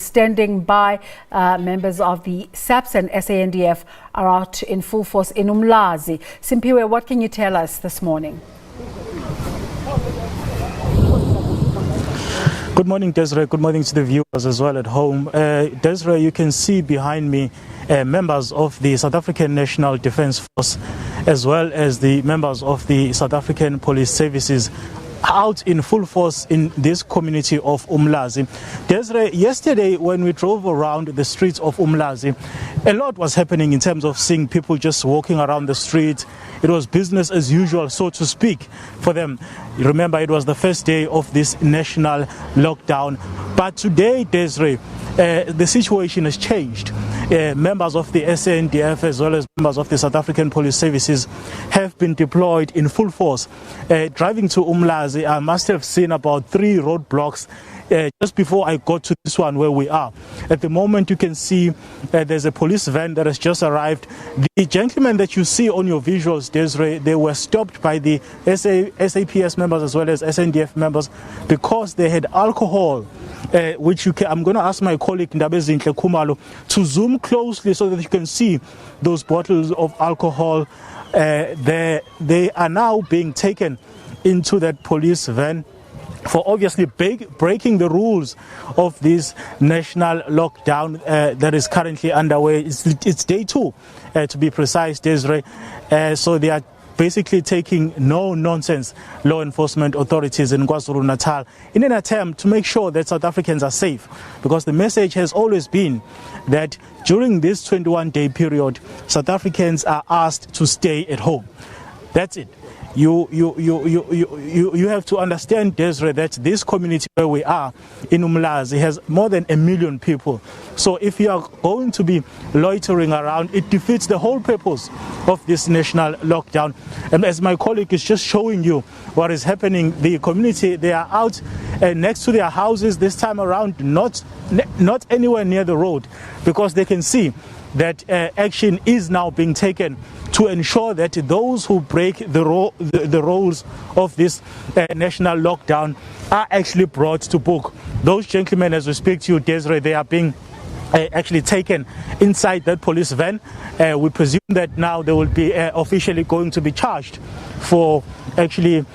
standing by. Members of the SAPS and SANDF are out in full force in Umlazi. Simpiwe, what can you tell us this morning? Good morning, Desiree. Good morning to the viewers as well at home. Desiree, you can see behind me members of the South African National Defence Force as well as the members of the South African Police Services out in full force in this community of Umlazi. Desiree, yesterday when we drove around the streets of Umlazi, a lot was happening in terms of seeing people just walking around the street. It was business as usual, so to speak, for them. You remember, it was the first day of this national lockdown. But today, Desiree, the situation has changed. Members of the SANDF as well as members of the South African Police Services have been deployed in full force. Driving to Umlazi, I must have seen about 3 roadblocks just before I got to this one where we are. At the moment, you can see there's a police van that has just arrived. The gentlemen that you see on your visuals, Desiree, they were stopped by the SAPS members as well as SANDF members because they had alcohol, which I'm going to ask my colleague Ndabezinhle Khumalo to zoom closely so that you can see those bottles of alcohol. They are now being taken into that police van for obviously breaking the rules of this national lockdown that is currently underway. It's day 2, to be precise, Desiree. So they are basically taking no-nonsense law enforcement authorities in KwaZulu-Natal in an attempt to make sure that South Africans are safe, because the message has always been that during this 21-day period, South Africans are asked to stay at home. That's it. You have to understand, Desiree, that this community where we are in Umlazi has more than 1 million people. So if you are going to be loitering around, it defeats the whole purpose of this national lockdown. And as my colleague is just showing you what is happening, the community, they are out next to their houses this time around, not anywhere near the road, because they can see that action is now being taken to ensure that those who break the rules of this national lockdown are actually brought to book. Those gentlemen, as we speak to you, Desiree, they are being actually taken inside that police van. We presume that now they will be officially going to be charged for actually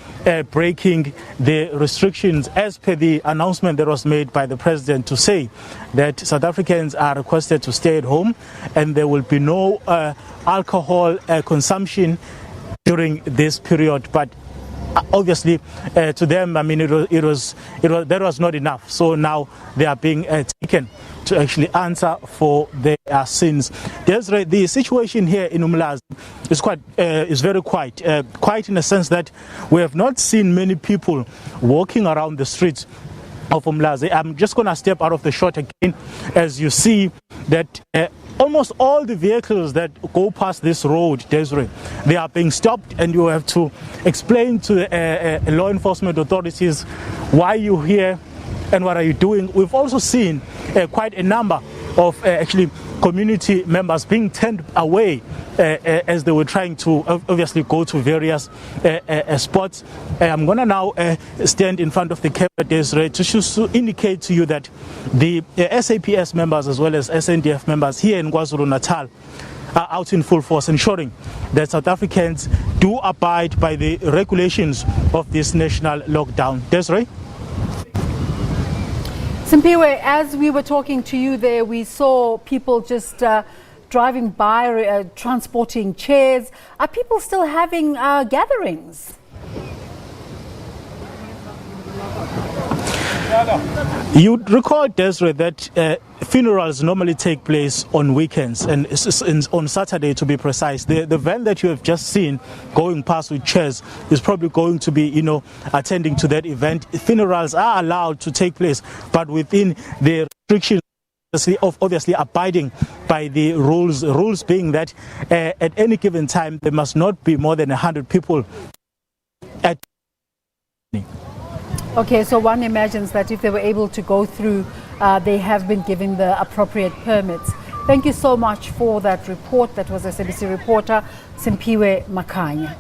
breaking the restrictions as per the announcement that was made by the president to say that South Africans are requested to stay at home and there will be no alcohol consumption during this period. But obviously to them, I mean, that was not enough. So now they are being taken to actually answer for their sins. Desiree, the situation here in Umlazi is very quiet in the sense that we have not seen many people walking around the streets of Umlazi. I'm just going to step out of the shot again, as you see that almost all the vehicles that go past this road, Desiree, they are being stopped, and you have to explain to the law enforcement authorities why you're here and what are you doing. We've also seen quite a number of actually community members being turned away as they were trying to obviously go to various spots. I'm going to now stand in front of the camera, Desiree, to indicate to you that the SAPS members as well as SANDF members here in KwaZulu-Natal are out in full force, ensuring that South Africans do abide by the regulations of this national lockdown. Desiree? Simpiwe, as we were talking to you there, we saw people just driving by, transporting chairs. Are people still having gatherings? You'd recall, Desiree, that funerals normally take place on weekends and on Saturday, to be precise. The van that you have just seen going past with chairs is probably going to be, attending to that event. Funerals are allowed to take place, but within the restrictions of obviously abiding by the rules. Rules being that at any given time there must not be more than 100 people at. Okay, so one imagines that if they were able to go through, they have been given the appropriate permits. Thank you so much for that report. That was SABC reporter Simpiwe Makanya.